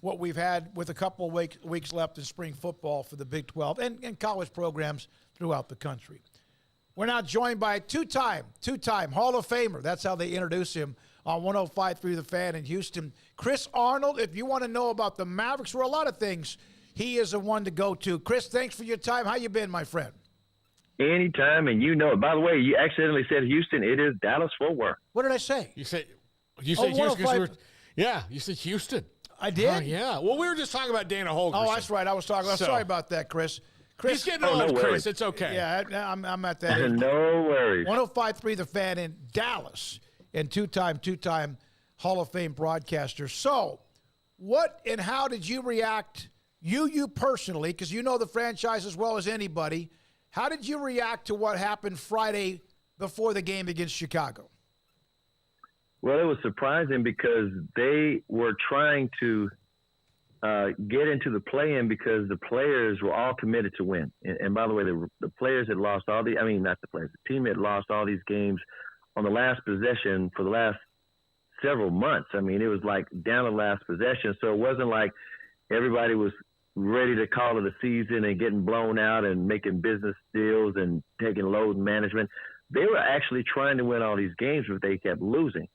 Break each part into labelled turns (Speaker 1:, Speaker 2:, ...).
Speaker 1: what we've had with a couple of weeks left in spring football for the Big 12 and college programs throughout the country. We're now joined by two-time Hall of Famer. That's how they introduce him on 105.3 The Fan in Houston. Chris Arnold, if you want to know about the Mavericks or a lot of things, he is the one to go to. Chris, thanks for your time. How you been, my friend?
Speaker 2: Anytime, and you know it. By the way, you accidentally said Houston. It is Dallas-Fort Worth.
Speaker 1: What did I say?
Speaker 3: You said Houston. You said Houston.
Speaker 1: I did?
Speaker 3: Yeah. Well, we were just talking about Dana Holgerson.
Speaker 1: Oh, that's right. I was talking about. Sorry about that, Chris.
Speaker 3: He's getting old,
Speaker 2: no
Speaker 3: Chris. It's okay.
Speaker 1: Yeah, I'm at that age.
Speaker 2: No worries.
Speaker 1: 105.3 The Fan in Dallas, and two-time Hall of Fame broadcaster. So, what and how did you react, you personally, because you know the franchise as well as anybody, how did you react to what happened Friday before the game against Chicago?
Speaker 2: Well, it was surprising because they were trying to get into the play-in because the players were all committed to win. And by the way, the players had lost not the players, the team had lost all these games on the last possession for the last several months. I mean, it was like down the last possession. So it wasn't like everybody was ready to call it a season and getting blown out and making business deals and taking load management. They were actually trying to win all these games, but they kept losing.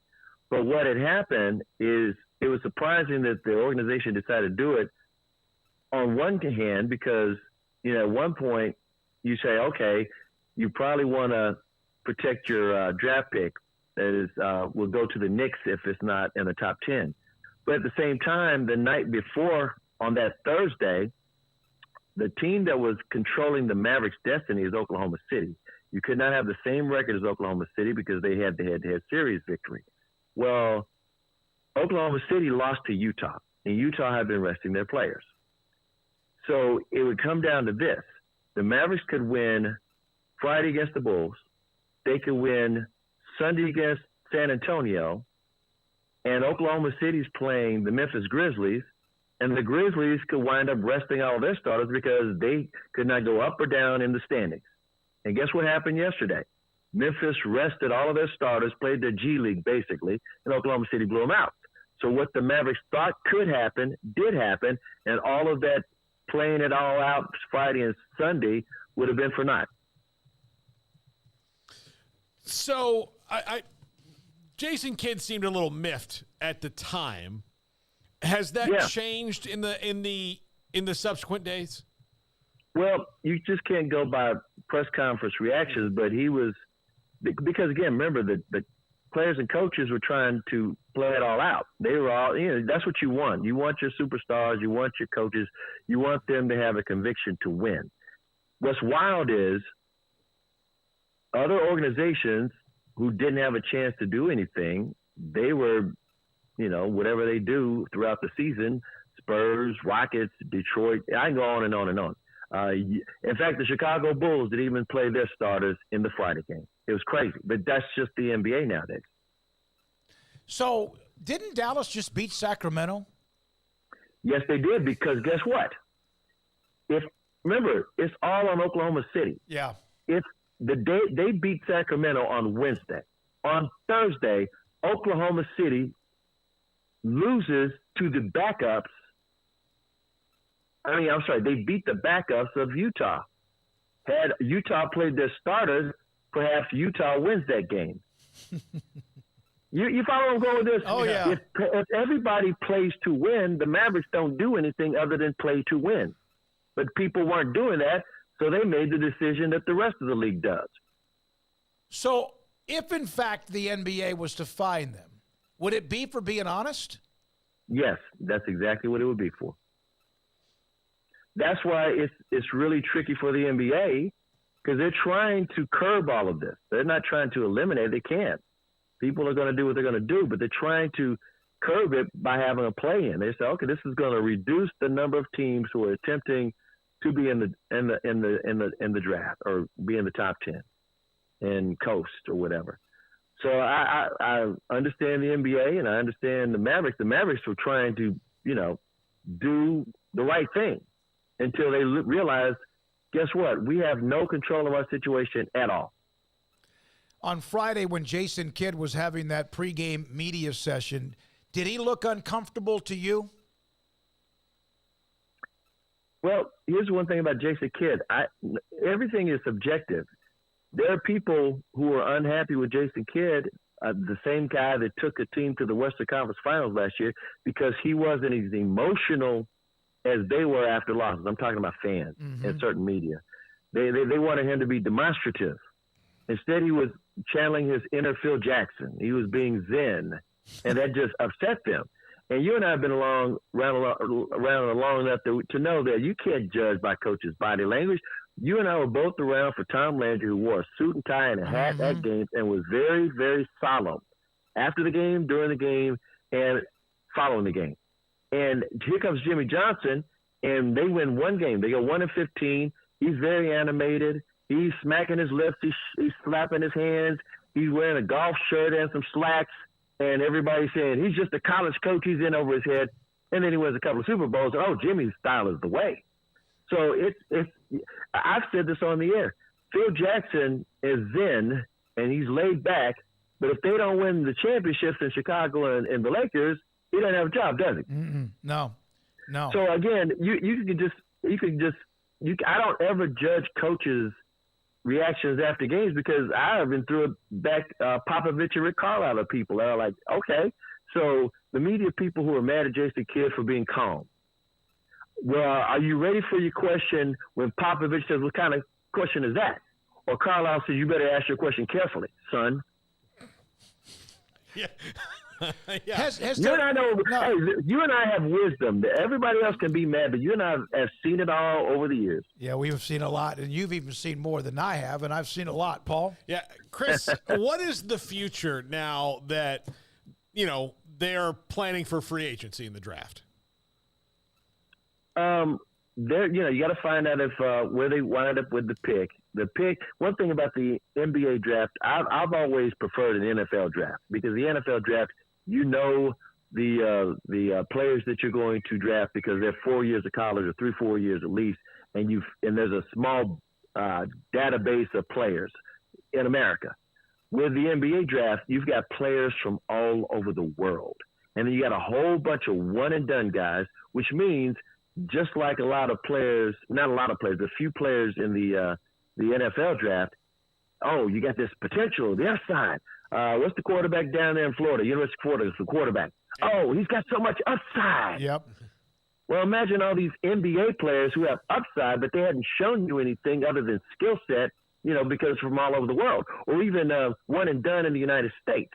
Speaker 2: But what had happened is it was surprising that the organization decided to do it on one hand because, at one point you say, okay, you probably want to protect your draft pick. That is, will go to the Knicks if it's not in the top 10. But at the same time, the night before on that Thursday, the team that was controlling the Mavericks' destiny is Oklahoma City. You could not have the same record as Oklahoma City because they had the head-to-head series victory. Well, Oklahoma City lost to Utah, and Utah had been resting their players. So it would come down to this. The Mavericks could win Friday against the Bulls. They could win Sunday against San Antonio, and Oklahoma City's playing the Memphis Grizzlies, and the Grizzlies could wind up resting all their starters because they could not go up or down in the standings. And guess what happened yesterday? Memphis rested all of their starters, played their G League basically, and Oklahoma City blew them out. So what the Mavericks thought could happen did happen, and all of that playing it all out Friday and Sunday would have been for naught.
Speaker 3: So Jason Kidd seemed a little miffed at the time. Has that changed in the subsequent days?
Speaker 2: Well, you just can't go by press conference reactions, but he was because again, remember the players and coaches were trying to play it all out. They were all, that's what you want. You want your superstars, you want your coaches, you want them to have a conviction to win. What's wild is other organizations who didn't have a chance to do anything, they were, whatever they do throughout the season, Spurs, Rockets, Detroit, I can go on and on and on. In fact, the Chicago Bulls didn't even play their starters in the Friday game. It was crazy, but that's just the NBA nowadays.
Speaker 1: So didn't Dallas just beat Sacramento?
Speaker 2: Yes, they did, because guess what? Remember, it's all on Oklahoma City.
Speaker 1: Yeah.
Speaker 2: If the day they beat Sacramento on Wednesday, on Thursday, Oklahoma City loses to the backups. They beat the backups of Utah. Had Utah played their starters, perhaps Utah wins that game. You follow where I'm going with this?
Speaker 1: Oh, yeah.
Speaker 2: If everybody plays to win, the Mavericks don't do anything other than play to win. But people weren't doing that, so they made the decision that the rest of the league does.
Speaker 1: So if, in fact, the NBA was to fine them, would it be for being honest?
Speaker 2: Yes, that's exactly what it would be for. That's why it's really tricky for the NBA because they're trying to curb all of this. They're not trying to eliminate it. They can't. People are going to do what they're going to do, but they're trying to curb it by having a play-in. They say, okay, this is going to reduce the number of teams who are attempting to be in the draft or be in the top 10 and coast or whatever. So I understand the NBA and I understand the Mavericks. The Mavericks were trying to, do the right thing until they realized, guess what? We have no control of our situation at all.
Speaker 1: On Friday, when Jason Kidd was having that pregame media session, did he look uncomfortable to you?
Speaker 2: Well, here's one thing about Jason Kidd. Everything is subjective. There are people who are unhappy with Jason Kidd, the same guy that took a team to the Western Conference Finals last year, because he wasn't as emotional as they were after losses. I'm talking about fans and certain media. They wanted him to be demonstrative. Instead, he was channeling his inner Phil Jackson. He was being zen, and that just upset them. And you and I have been around long enough to know that you can't judge by coaches' body language. You and I were both around for Tom Landry, who wore a suit and tie and a hat at games and was very, very solemn after the game, during the game, and following the game. And here comes Jimmy Johnson, and they win one game. They go 1-15. He's very animated. He's smacking his lips. He's slapping his hands. He's wearing a golf shirt and some slacks. And everybody's saying he's just a college coach. He's in over his head. And then he wins a couple of Super Bowls. And, oh, Jimmy's style is the way. So I've said this on the air. Phil Jackson is zen, and he's laid back. But if they don't win the championships in Chicago and the Lakers, he doesn't have a job, does he?
Speaker 1: No.
Speaker 2: So again, I don't ever judge coaches' reactions after games, because I even threw it back Popovich and Rick Carlisle at people that are like, okay, so the media people who are mad at Jason Kidd for being calm. Well, are you ready for your question when Popovich says, what kind of question is that? Or Carlisle says, you better ask your question carefully, son.
Speaker 3: Yeah.
Speaker 1: Yeah. Has
Speaker 2: you and I know. No. Hey, you and I have wisdom. Everybody else can be mad, but you and I have seen it all over the years.
Speaker 1: Yeah, we've seen a lot, and you've even seen more than I have, and I've seen a lot, Paul.
Speaker 3: Yeah, Chris, what is the future now that they're planning for free agency in the draft?
Speaker 2: You got to find out if where they wind up with the pick. The pick. One thing about the NBA draft, I've always preferred an NFL draft, because the NFL draft, the players that you're going to draft, because they're 4 years of college or 3-4 years at least, and there's a small database of players in America. With the NBA draft, you've got players from all over the world, and then you got a whole bunch of one and done guys, which means just like a few players in the NFL draft. Oh, you got this potential, the upside. What's the quarterback down there in Florida? University of Florida is the quarterback. Oh, he's got so much upside.
Speaker 1: Yep.
Speaker 2: Well, imagine all these NBA players who have upside, but they hadn't shown you anything other than skill set, because from all over the world, or even one and done in the United States.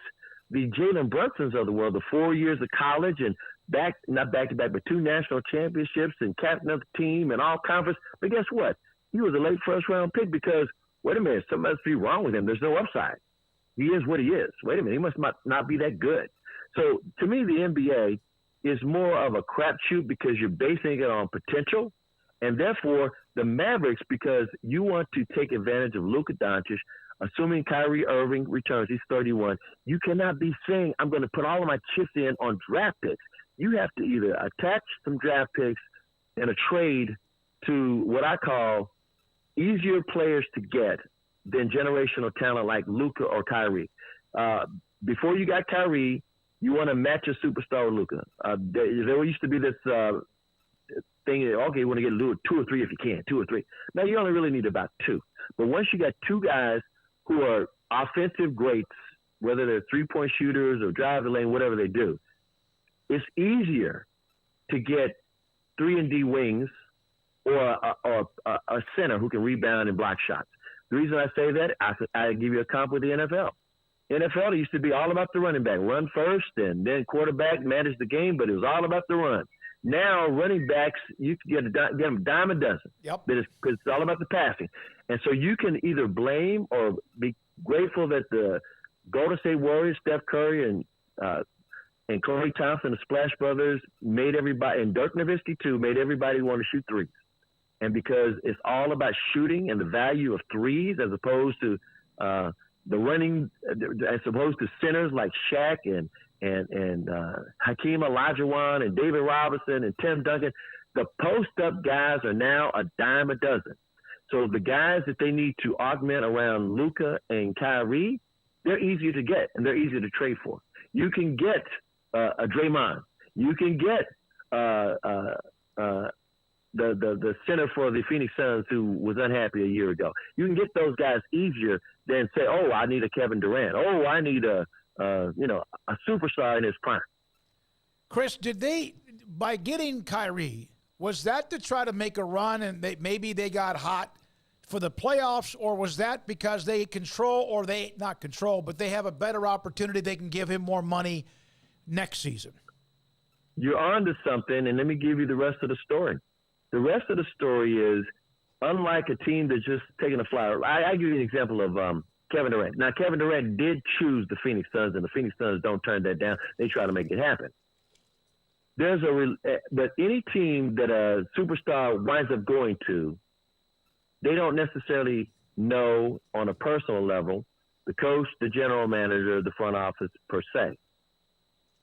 Speaker 2: The Jalen Brunsons of the world, the 4 years of college and not back-to-back, but 2 national championships and captain of the team and all conference. But guess what? He was a late first-round pick because, wait a minute, something must be wrong with him. There's no upside. He is what he is. Wait a minute, he must not be that good. So to me, the NBA is more of a crapshoot because you're basing it on potential, and therefore the Mavericks, because you want to take advantage of Luka Doncic, assuming Kyrie Irving returns, he's 31, you cannot be saying, I'm going to put all of my chips in on draft picks. You have to either attach some draft picks in a trade to what I call easier players to get than generational talent like Luka or Kyrie. Before you got Kyrie, you want to match a superstar with Luka. There used to be this thing, okay, you want to get 2 or 3 if you can, 2 or 3. Now, you only really need about 2. But once you got 2 guys who are offensive greats, whether they're three-point shooters or drive the lane, whatever they do, it's easier to get 3-and-D wings or a center who can rebound and block shots. The reason I say that, I give you a comp with the NFL. NFL, it used to be all about the running back. Run first, and then quarterback manage the game, but it was all about the run. Now, running backs, you can get them a dime a dozen.
Speaker 1: Yep.
Speaker 2: Because it's all about the passing. And so you can either blame or be grateful that the Golden State Warriors, Steph Curry, and Klay Thompson, the Splash Brothers, made everybody, and Dirk Nowitzki too, made everybody want to shoot threes. And because it's all about shooting and the value of threes as opposed to the running, as opposed to centers like Shaq and Hakeem Olajuwon and David Robinson and Tim Duncan, the post-up guys are now a dime a dozen. So the guys that they need to augment around Luka and Kyrie, they're easier to get and they're easier to trade for. You can get a Draymond. You can get the center for the Phoenix Suns who was unhappy a year ago. You can get those guys easier than say, oh, I need a Kevin Durant. Oh, I need a superstar in his prime.
Speaker 1: Chris, did they, by getting Kyrie, was that to try to make a run and maybe they got hot for the playoffs, or was that because they control, or they not control, but they have a better opportunity, they can give him more money next season?
Speaker 2: You're on to something, and let me give you the rest of the story. The rest of the story is, unlike a team that's just taking a flyer, I give you an example of Kevin Durant. Now, Kevin Durant did choose the Phoenix Suns, and the Phoenix Suns don't turn that down. They try to make it happen. But any team that a superstar winds up going to, they don't necessarily know on a personal level the coach, the general manager, the front office per se.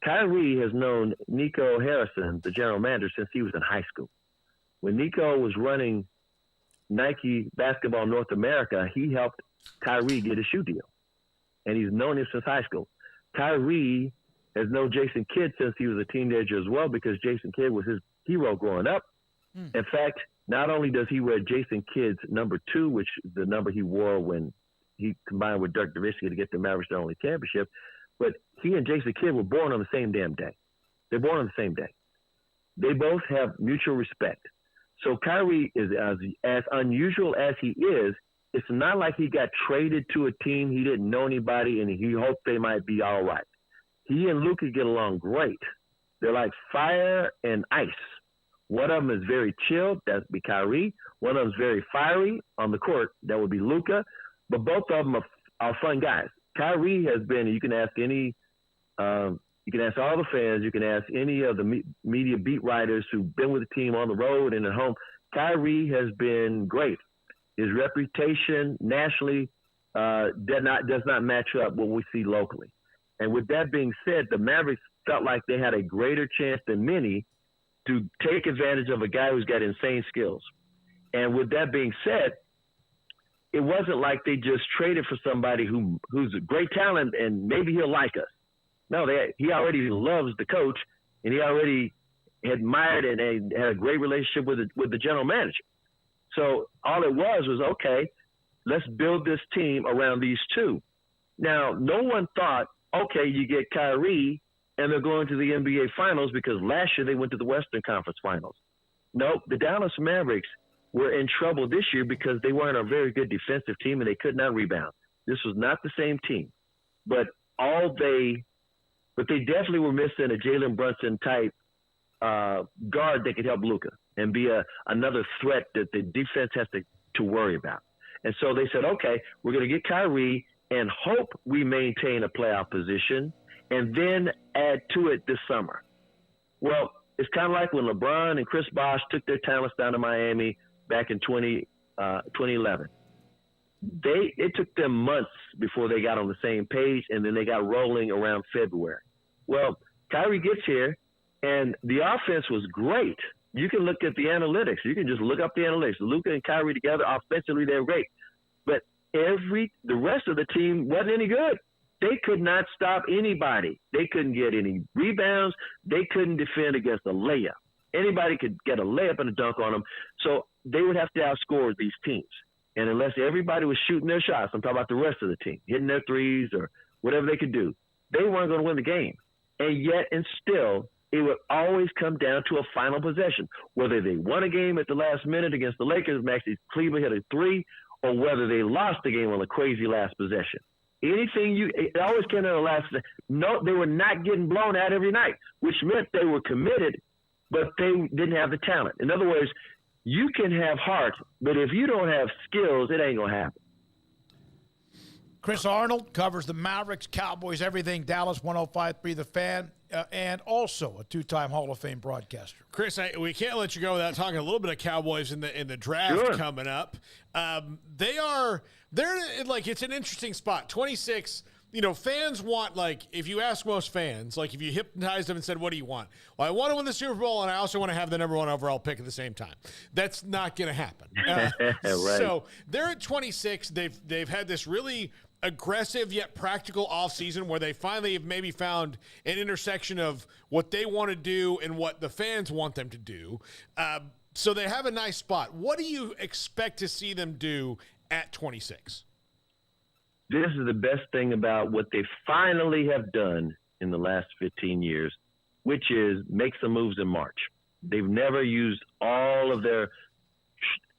Speaker 2: Kyrie has known Nico Harrison, the general manager, since he was in high school. When Nico was running Nike Basketball North America, he helped Kyrie get a shoe deal. And he's known him since high school. Kyrie has known Jason Kidd since he was a teenager as well, because Jason Kidd was his hero growing up. In fact, not only does he wear Jason Kidd's number 2, which is the number he wore when he combined with Dirk Nowitzki to get the Mavericks their only championship, but he and Jason Kidd were born on the same damn day. They're born on the same day. They both have mutual respect. So Kyrie is as unusual as he is. It's not like he got traded to a team he didn't know anybody and he hoped they might be all right. He and Luka get along great. They're like fire and ice. One of them is very chilled. That would be Kyrie. One of them is very fiery on the court. That would be Luka. But both of them are fun guys. Kyrie has been, you can ask any, you can ask all the fans, you can ask any of the media beat writers who've been with the team on the road and at home. Kyrie has been great. His reputation nationally does not match up what we see locally. And with that being said, the Mavericks felt like they had a greater chance than many to take advantage of a guy who's got insane skills. And with that being said, it wasn't like they just traded for somebody who's a great talent and maybe he'll like us. No, he already loves the coach, and he already admired and had a great relationship with the general manager. So all it was okay, let's build this team around these two. Now, no one thought, okay, you get Kyrie and they're going to the NBA Finals, because last year they went to the Western Conference Finals. Nope, the Dallas Mavericks were in trouble this year because they weren't a very good defensive team and they could not rebound. This was not the same team. But they definitely were missing a Jalen Brunson type guard that could help Luka and be another threat that the defense has to worry about. And so they said, okay, we're going to get Kyrie and hope we maintain a playoff position and then add to it this summer. Well, it's kind of like when LeBron and Chris Bosh took their talents down to Miami back in 2011. It took them months before they got on the same page, and then they got rolling around February. Well, Kyrie gets here, and the offense was great. You can look at the analytics. You can just look up the analytics. Luka and Kyrie together, offensively, they're great. But the rest of the team wasn't any good. They could not stop anybody. They couldn't get any rebounds. They couldn't defend against a layup. Anybody could get a layup and a dunk on them. So they would have to outscore these teams. And unless everybody was shooting their shots, I'm talking about the rest of the team, hitting their threes or whatever they could do, they weren't going to win the game. And yet and still, it would always come down to a final possession, whether they won a game at the last minute against the Lakers, Maxie Kleber hit a three, or whether they lost the game on a crazy last possession. It always came down to the last. No, they were not getting blown out every night, which meant they were committed, but they didn't have the talent. In other words, you can have heart, but if you don't have skills, it ain't going to happen.
Speaker 1: Chris Arnold covers the Mavericks, Cowboys, everything, Dallas 105.3 The Fan, and also a two-time Hall of Fame broadcaster.
Speaker 3: Chris, we can't let you go without talking a little bit of Cowboys in the draft coming up. It's an interesting spot. 26. Fans want, if you ask most fans, if you hypnotized them and said, what do you want? Well, I want to win the Super Bowl, and I also want to have the number 1 overall pick at the same time. That's not going to happen.
Speaker 2: Right.
Speaker 3: So they're at 26. They've had this really aggressive yet practical offseason where they finally have maybe found an intersection of what they want to do and what the fans want them to do. So they have a nice spot. What do you expect to see them do at 26?
Speaker 2: This is the best thing about what they finally have done in the last 15 years, which is make some moves in March. They've never used all of their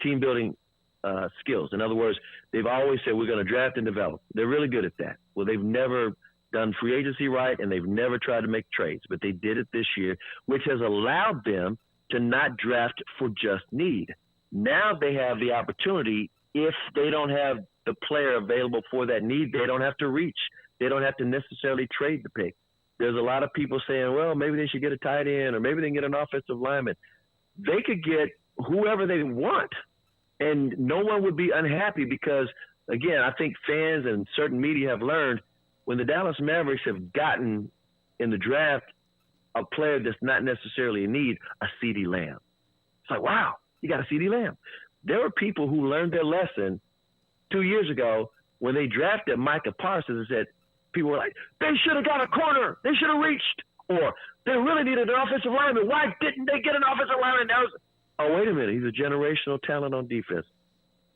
Speaker 2: team building skills. In other words, they've always said we're going to draft and develop. They're really good at that. Well, they've never done free agency right, and they've never tried to make trades, but they did it this year, which has allowed them to not draft for just need. Now they have the opportunity, if they don't have the player available for that need, they don't have to reach. They don't have to necessarily trade the pick. There's a lot of people saying, well, maybe they should get a tight end or maybe they can get an offensive lineman. They could get whoever they want, and no one would be unhappy because, again, I think fans and certain media have learned when the Dallas Mavericks have gotten in the draft a player that's not necessarily in need, a CeeDee Lamb. It's like, wow, you got a CeeDee Lamb. There were people who learned their lesson 2 years ago when they drafted Micah Parsons and said, people were like, they should have got a corner. They should have reached. Or they really needed an offensive lineman. Why didn't they get an offensive lineman? Oh, wait a minute. He's a generational talent on defense.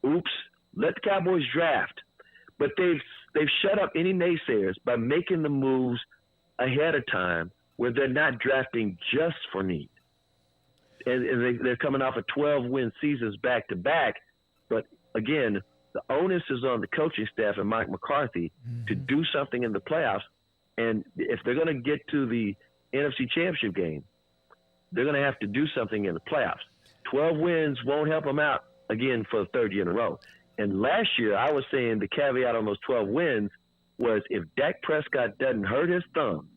Speaker 2: Oops. Let the Cowboys draft. But they've shut up any naysayers by making the moves ahead of time where they're not drafting just for need. And they're coming off of 12-win seasons back-to-back. But, again, the onus is on the coaching staff and Mike McCarthy to do something in the playoffs. And if they're going to get to the NFC Championship game, they're going to have to do something in the playoffs. 12 wins won't help them out, again, for the third year in a row. And last year, I was saying the caveat on those 12 wins was if Dak Prescott doesn't hurt his thumb,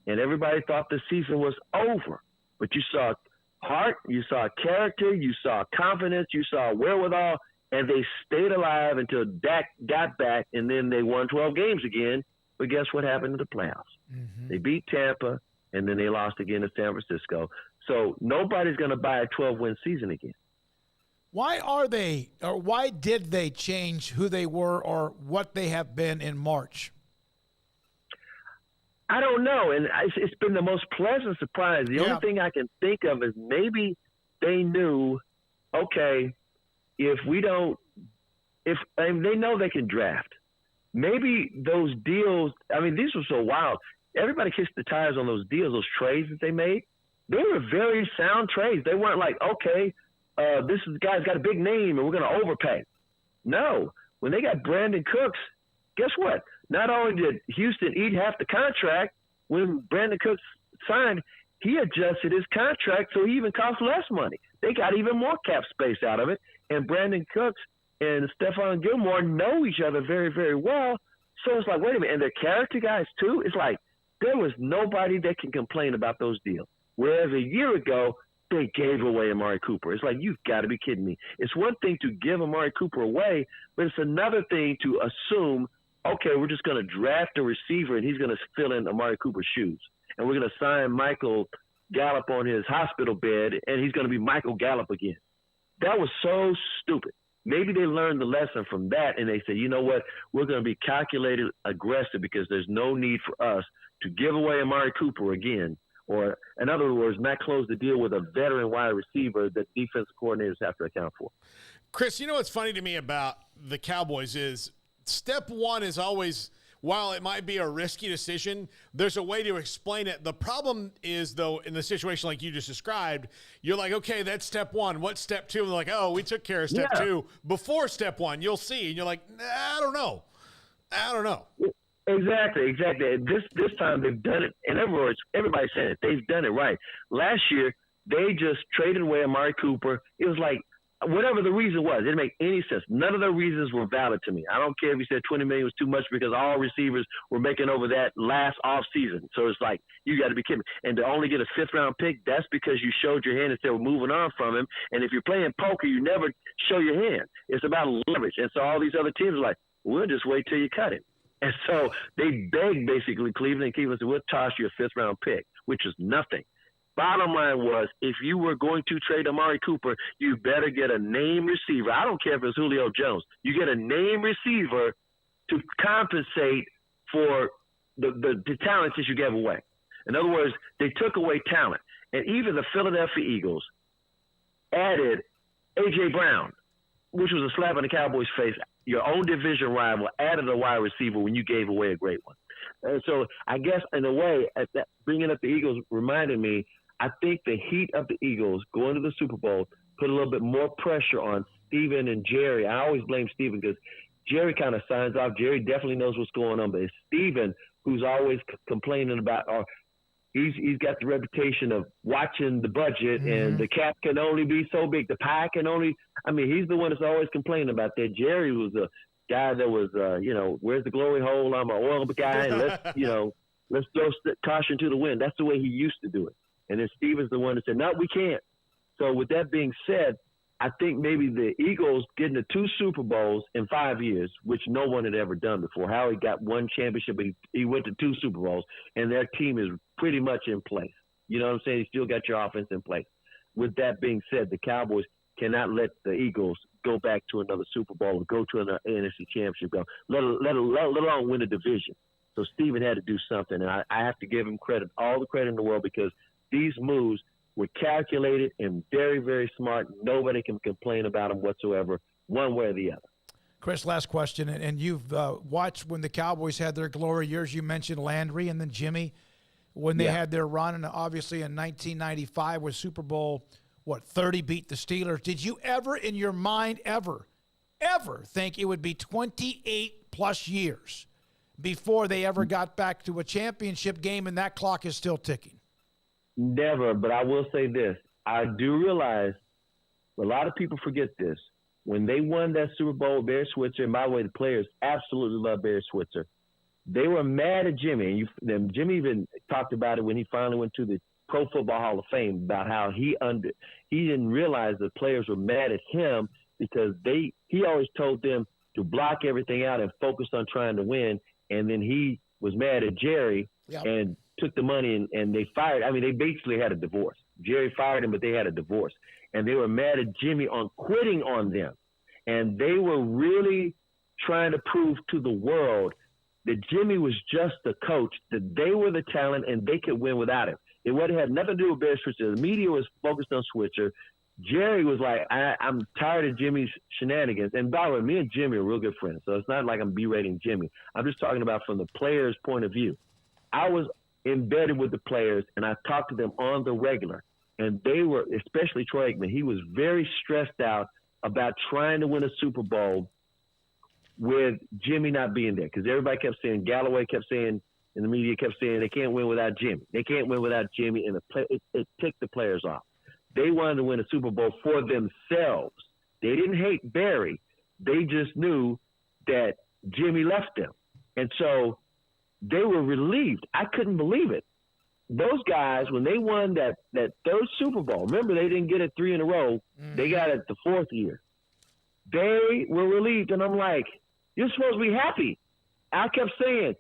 Speaker 2: and everybody thought the season was over, but you saw heart, you saw character, you saw confidence, you saw wherewithal, and they stayed alive until Dak got back, and then they won 12 games again. But guess what happened in the playoffs? They beat Tampa, and then they lost again to San Francisco. So nobody's going to buy a 12-win season again.
Speaker 1: Why are they, or why did they change who they were or what they have been in March?
Speaker 2: I don't know, and it's been the most pleasant surprise. The only thing I can think of is maybe they knew, okay, if they know they can draft, maybe those deals, I mean, these were so wild. Everybody kissed the tires on those deals, those trades that they made. They were very sound trades. They weren't like, okay, this guy's got a big name and we're going to overpay. No. When they got Brandon Cooks, guess what? Not only did Houston eat half the contract, when Brandon Cooks signed, he adjusted his contract so he even cost less money. They got even more cap space out of it. And Brandon Cooks and Stephon Gilmore know each other very, very well. So it's like, wait a minute. And they're character guys too. It's like there was nobody that can complain about those deals. Whereas a year ago, they gave away Amari Cooper. It's like, you've got to be kidding me. It's one thing to give Amari Cooper away, but it's another thing to assume, okay, we're just going to draft a receiver and he's going to fill in Amari Cooper's shoes. And we're going to sign Michael Gallup on his hospital bed and he's going to be Michael Gallup again. That was so stupid. Maybe they learned the lesson from that and they said, you know what, we're going to be calculated aggressive because there's no need for us to give away Amari Cooper again. Or, in other words, not close the deal with a veteran wide receiver that defensive coordinators have to account for.
Speaker 3: Chris, you know what's funny to me about the Cowboys is step one is always, while it might be a risky decision, there's a way to explain it. The problem is, though, in the situation like you just described, you're like, okay, that's step one. What's step two? And they're like, oh, we took care of step two before step one. You'll see. And you're like, nah, I don't know.
Speaker 2: Exactly. This time they've done it. In other words, everybody said it. They've done it right. Last year, they just traded away Amari Cooper. It was like, whatever the reason was, it didn't make any sense. None of the reasons were valid to me. I don't care if you said $20 million was too much because all receivers were making over that last off season. So it's like, you got to be kidding me. And to only get a fifth-round pick, that's because you showed your hand and said we're moving on from him. And if you're playing poker, you never show your hand. It's about leverage. And so all these other teams are like, we'll just wait till you cut him. And so they begged basically Cleveland, and Cleveland said, we'll toss you a fifth-round pick, which is nothing. Bottom line was, if you were going to trade Amari Cooper, you better get a name receiver. I don't care if it's Julio Jones. You get a name receiver to compensate for the talent that you gave away. In other words, they took away talent. And even the Philadelphia Eagles, added A.J. Brown, which was a slap in the Cowboys' face. Your own division rival added a wide receiver when you gave away a great one. So I guess in a way, bringing up the Eagles reminded me, I think the heat of the Eagles going to the Super Bowl put a little bit more pressure on Steven and Jerry. I always blame Steven because Jerry kind of signs off. Jerry definitely knows what's going on, but it's Steven who's always complaining about, he's got the reputation of watching the budget and the cap can only be so big. The pie can only, he's the one that's always complaining about that. Jerry was a guy that was, where's the glory hole? I'm an oil guy. And let's throw caution to the wind. That's the way he used to do it. And then Steven's the one that said, no, we can't. So with that being said, I think maybe the Eagles getting to 2 Super Bowls in 5 years, which no one had ever done before. Howie got 1 championship, but he went to 2 Super Bowls, and their team is pretty much in place. You know what I'm saying? You still got your offense in place. With that being said, the Cowboys cannot let the Eagles go back to another Super Bowl or go to an NFC championship game, let alone win a division. So Steven had to do something, and I have to give him credit, all the credit in the world, because these moves were calculated and very, very smart. Nobody can complain about them whatsoever, one way or the other.
Speaker 1: Chris, last question, and you've watched when the Cowboys had their glory years. You mentioned Landry and then Jimmy when they had their run, and obviously in 1995 was Super Bowl, 30 beat the Steelers. Did you ever in your mind ever think it would be 28-plus years before they ever got back to a championship game, and that clock is still ticking?
Speaker 2: Never, but I will say this. I do realize a lot of people forget this. When they won that Super Bowl, Barry Switzer, and by the way, the players absolutely love Barry Switzer. They were mad at Jimmy, and Jimmy even talked about it when he finally went to the Pro Football Hall of Fame about how he didn't realize the players were mad at him because he always told them to block everything out and focus on trying to win, and then he was mad at Jerry and took the money and they fired. They basically had a divorce. Jerry fired him, but they had a divorce. And they were mad at Jimmy on quitting on them. And they were really trying to prove to the world that Jimmy was just the coach, that they were the talent and they could win without him. It had nothing to do with Barry Switzer. The media was focused on Switzer. Jerry was like, I'm tired of Jimmy's shenanigans. And by the way, me and Jimmy are real good friends. So it's not like I'm berating Jimmy. I'm just talking about from the player's point of view. I was embedded with the players, and I talked to them on the regular. And they were, especially Troy Aikman, he was very stressed out about trying to win a Super Bowl with Jimmy not being there. Because everybody kept saying, Galloway kept saying, and the media kept saying, they can't win without Jimmy. They can't win without Jimmy, and it ticked the players off. They wanted to win a Super Bowl for themselves. They didn't hate Barry. They just knew that Jimmy left them. And so they were relieved. I couldn't believe it. Those guys, when they won that third Super Bowl, remember they didn't get it 3 in a row. They got it the 4th year. They were relieved, and I'm like, you're supposed to be happy. I kept saying,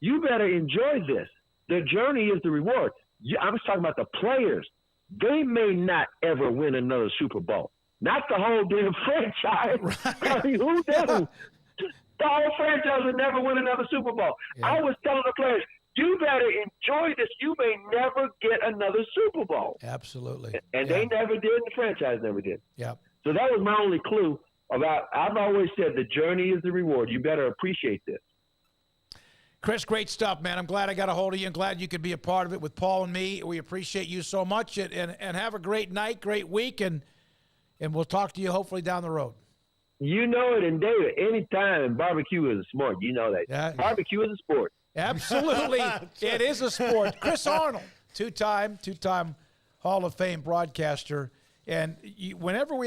Speaker 2: you better enjoy this. The journey is the reward. I was talking about the players. They may not ever win another Super Bowl. Not the whole damn franchise. Right. Who knew? The whole franchise would never win another Super Bowl. Yeah. I was telling the players, you better enjoy this. You may never get another Super Bowl.
Speaker 1: Absolutely.
Speaker 2: And they never did, and the franchise never did.
Speaker 1: Yeah.
Speaker 2: So that was my only clue about, I've always said the journey is the reward. You better appreciate this.
Speaker 1: Chris, great stuff, man. I'm glad I got a hold of you. I'm glad you could be a part of it with Paul and me. We appreciate you so much. And have a great night, great week, and we'll talk to you hopefully down the road.
Speaker 2: You know it, and David, anytime barbecue is a sport. You know that. Yeah. Barbecue is a sport.
Speaker 1: Absolutely. It is a sport. Chris Arnold, two-time Hall of Fame broadcaster. And whenever we have